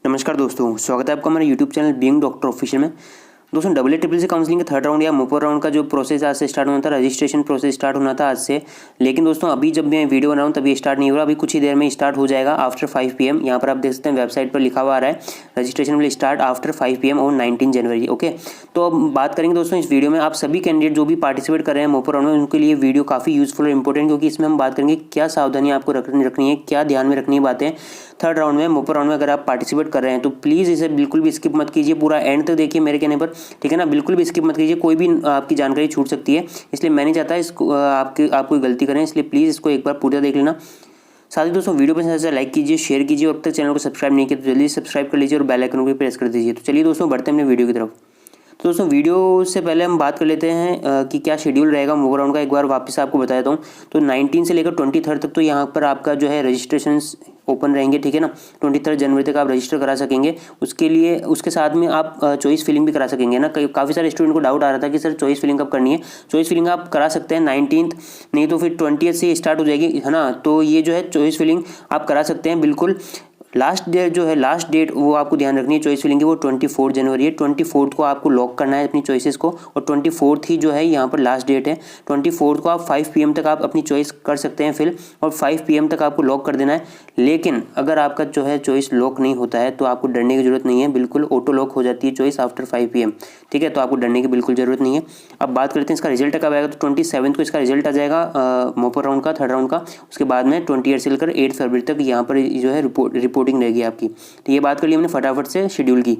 नमस्कार दोस्तों, स्वागत है आपका हमारे YouTube channel being doctor official में। दोस्तों डबल काउंसलिंग का थर्ड राउंड या मोपर राउंड का जो प्रोसेस आज से स्टार्ट होना था, रजिस्ट्रेशन प्रोसेस स्टार्ट होना था आज से। लेकिन दोस्तों अभी जब मैं वीडियो बना रहा हूँ तभी स्टार्ट नहीं हो रहा, अभी कुछ ही देर में स्टार्ट हो जाएगा आफ्टर 5 PM। यहाँ पर आप देख सकते हैं वेबसाइट पर लिखा हुआ आ रहा है registration will start after 5 PM on 19 January. Okay, तो अब बात करेंगे दोस्तों इस वीडियो में आप सभी कैंडिडेट जो भी पार्टिसिपेट कर रहे हैं मोपर राउंड में, उनके लिए वीडियो काफ़ी यूजफुल और इंपॉर्टेंट, क्योंकि इसमें हम बात करेंगे क्या सावधानी आपको रखनी है, क्या ध्यान में रखनी है बातें थर्ड राउंड में मोपर राउंड में अगर आप पार्टिसिपेट कर रहे हैं। तो प्लीज़ इसे बिल्कुल भी स्किप मत कीजिए, पूरा एंड तक देखिए मेरे कहने पर, ठीक है ना। बिल्कुल भी स्किप मत कीजिए, कोई भी आपकी जानकारी छूट सकती है, इसलिए मैं नहीं चाहता इसको आप कोई गलती करें, इसलिए प्लीज़ इसको एक बार पूरा देख लेना। साथ ही दोस्तों वीडियो पसंद आए लाइक कीजिए, शेयर कीजिए, और अब तक चैनल को सब्सक्राइब नहीं किया तो जल्दी सब्सक्राइब कर लीजिए और बेल आइकन को भी प्रेस कर दीजिए। तो चलिए दोस्तों बढ़ते हैं अपने वीडियो की तरफ। तो दोस्तों वीडियो से पहले हम बात कर लेते हैं कि क्या शेड्यूल रहेगा मोपर राउंड का, एक बार वापस आपको बता देता हूँ। तो 19 से लेकर 23 तक तो यहाँ पर आपका जो है रजिस्ट्रेशन ओपन रहेंगे, ठीक है ना। 23 जनवरी तक आप रजिस्टर करा सकेंगे। उसके लिए उसके साथ में आप चॉइस फिलिंग भी करा सकेंगे ना। काफ़ी सारे स्टूडेंट को डाउट आ रहा था कि सर चॉइस फिलिंग कब करनी है। चॉइस फिलिंग आप करा सकते हैं 19, नहीं तो फिर 20 से स्टार्ट हो जाएगी, है ना। तो ये जो है चॉइस फिलिंग आप करा सकते हैं बिल्कुल। लास्ट डेट जो है, लास्ट डेट वो आपको ध्यान रखनी है चॉइस फिलिंग की, वो 24 जनवरी है। 24 को आपको लॉक करना है अपनी चॉइसेस को, और 24 ही जो है यहाँ पर लास्ट डेट है। 24 को आप 5 PM तक आप अपनी चॉइस कर सकते हैं फिल, और 5 PM तक आपको लॉक कर देना है। लेकिन अगर आपका जो है चॉइस लॉक नहीं होता है तो आपको डरने की जरूरत नहीं है, बिल्कुल ऑटो लॉक हो जाती है चॉइस आफ्टर 5 PM, ठीक है। तो आपको डरने की बिल्कुल जरूरत नहीं है। अब बात करते हैं इसका रिजल्ट कब आएगा। तो 27 को इसका रिजल्ट आ जाएगा मोपर राउंड का, थर्ड राउंड का। उसके बाद में 28 से लेकर 8 फरवरी तक यहाँ पर जो है रिपोर्टिंग रहेगी आपकी। तो ये बात कर ली हमने फटाफट से शेड्यूल की।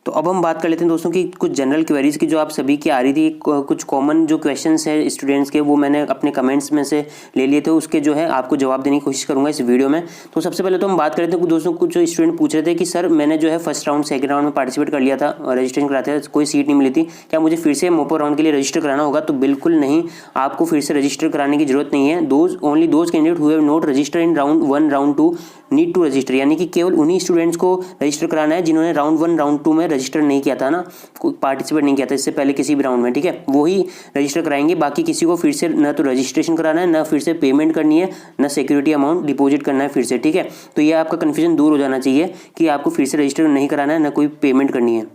तो अब हम बात कर लेते हैं दोस्तों कि कुछ जनरल क्वेरीज की जो आप सभी की आ रही थी, कुछ कॉमन जो क्वेश्चंस है स्टूडेंट्स के, वो मैंने अपने कमेंट्स में से ले लिए थे, उसके जो है आपको जवाब देने की कोशिश करूंगा इस वीडियो में। तो सबसे पहले तो हम बात करते हैं दोस्तों, कुछ स्टूडेंट पूछ रहे थे कि सर मैंने जो है फर्स्ट राउंड सेकंड राउंड में पार्टिसिपेट कर लिया था, रजिस्ट्रेशन कराते थे, कोई सीट नहीं मिली थी, क्या मुझे फिर से मोपर राउंड के लिए रजिस्टर कराना होगा। तो बिल्कुल नहीं, आपको फिर से रजिस्टर कराने की जरूरत नहीं है। Only those candidate who have not register in round 1 round 2 need to register, यानी कि केवल उन्हीं स्टूडेंट्स को रजिस्टर कराना है जिन्होंने राउंड 1 राउंड 2 में रजिस्टर नहीं किया था ना, पार्टिसिपेट नहीं किया था इससे पहले किसी भी राउंड में, ठीक है। वो ही रजिस्टर कराएंगे, बाकी किसी को फिर से न तो रजिस्ट्रेशन कराना है, न फिर से पेमेंट करनी है, न सिक्योरिटी अमाउंट डिपॉजिट करना है फिर से, ठीक है। तो ये आपका कन्फ्यूजन दूर हो जाना चाहिए कि आपको फिर से रजिस्टर नहीं कराना है, न कोई पेमेंट करनी है।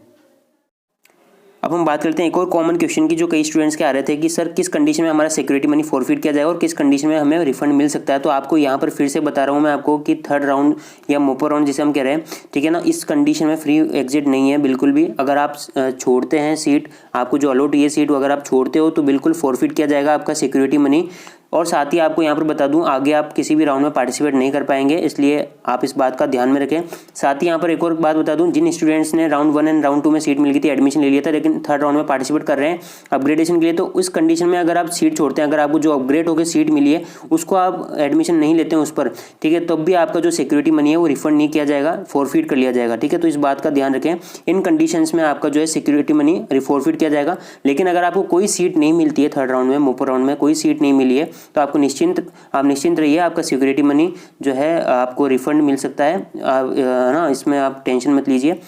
अब हम बात करते हैं एक और कॉमन क्वेश्चन की, जो कई स्टूडेंट्स के आ रहे थे कि सर किस कंडीशन में हमारा सिक्योरिटी मनी फॉरफिट किया जाएगा और किस कंडीशन में हमें रिफंड मिल सकता है। तो आपको यहाँ पर फिर से बता रहा हूँ मैं आपको कि थर्ड राउंड या मोपर राउंड जिसे हम कह रहे हैं, ठीक है ना, इस कंडीशन में फ्री एग्जिट नहीं है बिल्कुल भी। अगर आप छोड़ते हैं सीट, आपको जो अलॉट हुई है सीट, अगर आप छोड़ते हो तो बिल्कुल फॉरफिट किया जाएगा आपका सिक्योरिटी मनी। और साथ ही आपको यहाँ पर बता दूं, आगे आप किसी भी राउंड में पार्टिसिपेट नहीं कर पाएंगे, इसलिए आप इस बात का ध्यान में रखें। साथ ही यहाँ पर एक और बात बता दूं, जिन स्टूडेंट्स ने राउंड 1 एंड राउंड 2 में सीट मिल गई थी, एडमिशन ले लिया था, लेकिन थर्ड राउंड में पार्टिसिपेट कर रहे हैं अपग्रेडेशन के लिए, तो उस कंडीशन में अगर आप सीट छोड़ते हैं, अगर आपको जो अपग्रेड होकर सीट मिली है उसको आप एडमिशन नहीं लेते हैं उस पर, ठीक है, तब भी आपका जो सिक्योरिटी मनी है वो रिफंड नहीं किया जाएगा, फॉरफिट कर लिया जाएगा, ठीक है। तो इस बात का ध्यान रखें, इन कंडीशंस में आपका जो है सिक्योरिटी मनी फॉरफिट किया जाएगा। लेकिन अगर आपको कोई सीट नहीं मिलती है थर्ड राउंड में, मोपर राउंड में कोई सीट नहीं मिली है, तो आपको निश्चिंत रहिए, आपका सिक्योरिटी मनी जो है आपको रिफंड मिल सकता है, ना, इसमें आप टेंशन मत लीजिए,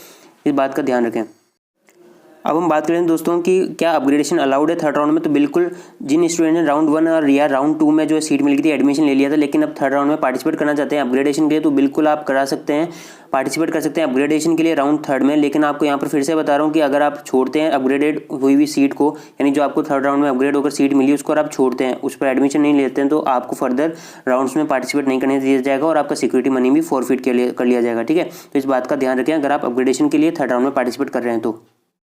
इस बात का ध्यान रखें। अब हम बात करें दोस्तों कि क्या अपग्रेडेशन अलाउड है थर्ड राउंड में। तो बिल्कुल, जिन स्टूडेंट ने राउंड 1 और या राउंड 2 में जो है सीट मिल गई थी, एडमिशन ले लिया था, लेकिन अब थर्ड राउंड में पार्टिसिपेट करना चाहते हैं अपग्रेडेशन के लिए, तो बिल्कुल आप करा सकते हैं, पार्टिसिपेट कर सकते हैं अपग्रेडेशन के लिए राउंड थर्ड में। लेकिन आपको यहाँ पर फिर से बता रहा हूँ कि अगर आप छोड़ते हैं अपग्रेडेड हुई हुई सीट को, यानी जो आपको थर्ड राउंड में अपग्रेड होकर सीट मिली उसको और आप छोड़ते हैं, उस पर एडमिशन नहीं लेते हैं, तो आपको फर्दर राउंड्स में पार्टिसिपेट नहीं करने दिया जाएगा और आपका सिक्योरिटी मनी भी फॉरफिट कर लिया जाएगा, ठीक है। तो इस बात का ध्यान रखें अगर आप अपग्रेडेशन के लिए थर्ड राउंड में पार्टिसिपेट कर रहे हैं। तो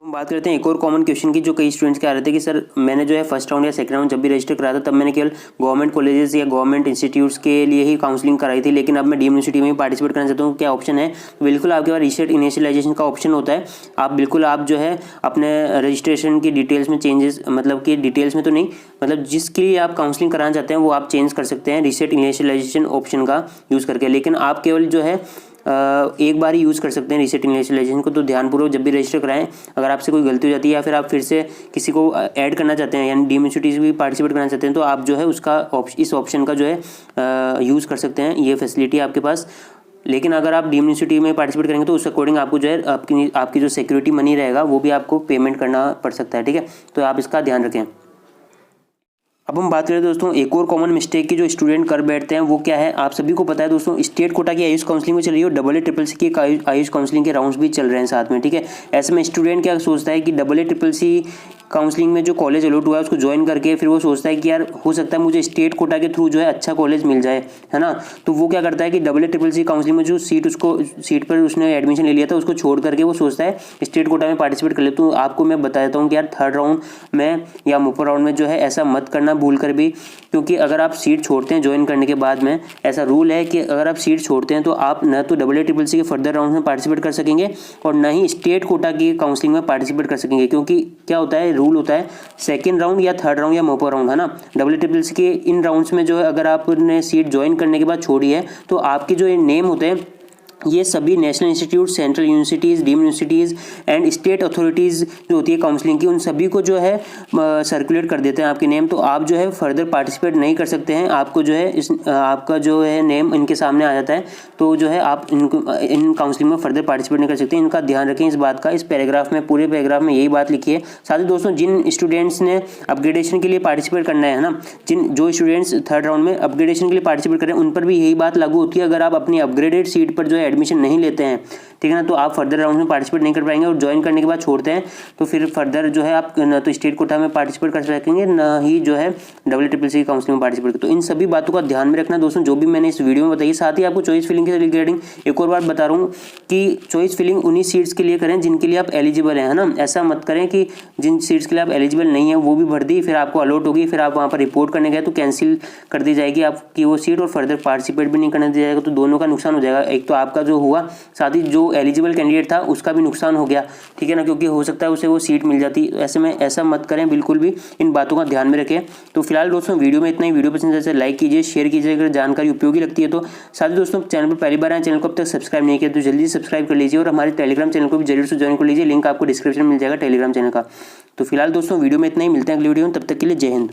हम बात करते हैं एक और कॉमन क्वेश्चन की, जो कई स्टूडेंट्स के आ रहे थे कि सर मैंने जो है फर्स्ट राउंड या सेकंड राउंड जब भी रजिस्टर कराया था, तब मैंने केवल गवर्नमेंट कॉलेजेस या गवर्नमेंट इंस्टीट्यूट्स के लिए ही काउंसलिंग कराई थी, लेकिन अब मैं डीम्ड यूनिवर्सिटी में ही पार्टिसिपेट करना चाहता हूँ, क्या ऑप्शन है। तो बिल्कुल आपके पास रीसेट इनिशियलाइजेशन का ऑप्शन होता है। आप बिल्कुल आप जो है अपने रजिस्ट्रेशन की डिटेल्स में चेंजेस, मतलब कि डिटेल्स में तो नहीं, मतलब जिसके लिए आप काउंसलिंग कराना चाहते हैं वो आप चेंज कर सकते हैं रीसेट इनिशियलाइजेशन ऑप्शन का यूज़ करके। लेकिन आप केवल जो है एक बार ही यूज़ कर सकते हैं रीसेट इनिशियलाइजेशन को। तो ध्यानपूर्वक जब भी रजिस्टर कराएं, अगर आपसे कोई गलती हो जाती है या फिर आप फिर से किसी को ऐड करना चाहते हैं, यानी डीम्ड यूनिवर्सिटीज भी पार्टिसिपेट करना चाहते हैं, तो आप जो है उसका इस ऑप्शन का जो है यूज़ कर सकते हैं, ये फैसिलिटी आपके पास। लेकिन अगर आप डीम्ड यूनिवर्सिटी में पार्टिसिपेट करेंगे तो उस अकॉर्डिंग आपको जो है आपकी जो सिक्योरिटी मनी रहेगा वो भी आपको पेमेंट करना पड़ सकता है, ठीक है। तो आप इसका ध्यान रखें। अब हम बात करें दोस्तों एक और कॉमन मिस्टेक की जो स्टूडेंट कर बैठते हैं, वो क्या है, आप सभी को पता है दोस्तों, स्टेट कोटा की आयुष काउंसलिंग में चल रही है और डबल ए ट्रिपल सी की आयुष काउंसलिंग के राउंड्स भी चल रहे हैं साथ में, ठीक है। ऐसे में स्टूडेंट क्या सोचता है कि double A triple C counselling में जो कॉलेज अलॉट हुआ है उसको ज्वाइन करके फिर वो सोचता है कि यार हो सकता है मुझे स्टेट कोटा के थ्रू जो है अच्छा कॉलेज मिल जाए, है ना। तो वो क्या करता है कि double A triple C counselling में जो सीट पर उसने एडमिशन ले लिया था उसको छोड़ करके वो सोचता है स्टेट कोटा में पार्टिसिपेट कर ले। तो आपको मैं बता देता हूँ कि यार थर्ड राउंड में या मुपर राउंड में जो है ऐसा मत करना भूल कर भी, क्योंकि अगर आप सीट छोड़ते हैं ज्वाइन करने के बाद में, ऐसा रूल है कि अगर आप सीट छोड़ते हैं तो आप न तो डबल ए ट्रिपल सी के फर्दर राउंड में पार्टिसिपेट कर सकेंगे और ना ही स्टेट कोटा की काउंसलिंग में पार्टिसिपेट कर सकेंगे। क्योंकि क्या होता है, रूल होता है सेकेंड राउंड या थर्ड राउंड या मोपर राउंड, है ना। डबल ए ट्रिपल सी के इन राउंड्स में जो है अगर आपने सीट ज्वाइन करने के बाद छोड़ी है तो आपके जो ये नेम होते हैं ये सभी national institute, central universities, deemed universities and state authorities जो होती है काउंसलिंग की, उन सभी को जो है सर्कुलेट कर देते हैं आपके नेम। तो आप जो है फर्दर पार्टिसिपेट नहीं कर सकते हैं, आपको जो है आपका जो है नेम इनके सामने आ जाता है, तो जो है आप इन काउंसलिंग में फर्दर पार्टिसिपेट नहीं कर सकते। इनका ध्यान रखें इस बात का, इस पैराग्राफ में, पूरे पैराग्राफ में यही बात लिखी है। साथ ही दोस्तों जिन स्टूडेंट्स ने अपग्रेडेशन के लिए पार्टिसिपेट करना है ना, जो स्टूडेंट्स थर्ड राउंड में अपग्रेडेशन के लिए पार्टिसिपेट कर रहे हैं उन पर भी यही बात लागू होती है। अगर आप अपनी अपग्रेडेड सीट पर जो है एडमिशन नहीं लेते हैं, ठीक है ना, तो आप फर्दर राउंड में पार्टिसिपेट नहीं कर पाएंगे और ज्वाइन करने के बाद छोड़ते हैं तो फिर फर्दर जो है आप ना तो स्टेट कोटा में पार्टिसिपेट कर सकेंगे ना ही जो है डबल ए ट्रिपल सी की काउंसलिंग में पार्टिसिपेट कर। तो इन सभी बातों का ध्यान में रखना दोस्तों, जो भी मैंने इस वीडियो में बताई। साथ ही आपको चॉइस फिलिंग के रिगार्डिंग एक और बात बता रहा हूँ कि चॉइस फिलिंग उन्हीं सीट्स के लिए करें जिनके लिए आप एलिजिबल हैं, है ना। ऐसा मत करें कि जिन सीट्स के लिए आप एलिजिबल नहीं है वो भी भर दी, फिर आपको अलॉट होगी, फिर आप वहाँ पर रिपोर्ट करने गए तो कैंसिल कर दी जाएगी आपकी वो सीट और फर्दर पार्टिसिपेट भी नहीं करने दिया जाएगा। तो दोनों का नुकसान हो जाएगा, एक तो आपका जो हुआ, साथ ही जो एलिजिबल कैंडिडेट था उसका भी नुकसान हो गया, ठीक है ना, क्योंकि हो सकता है उसे वो सीट मिल जाती। ऐसे में ऐसा मत करें बिल्कुल भी, इन बातों का ध्यान में रखें। तो फिलहाल दोस्तों वीडियो में इतना ही। वीडियो पसंद जैसे लाइक कीजिए, शेयर कीजिए अगर जानकारी उपयोगी लगती है तो। साथ ही दोस्तों चैनल पर पहली बार आए, चैनल को अब तक सब्सक्राइब नहीं किया तो जल्दी सब्सक्राइब कर लीजिए और हमारे टेलीग्राम चैनल को भी जरूर से ज्वाइन कर लीजिए, लिंक आपको डिस्क्रिप्शन में मिल जाएगा टेलीग्राम चैनल का। तो फिलहाल दोस्तों वीडियो में इतना ही, मिलते हैं अगली वीडियो में, तब तक के लिए जय हिंद।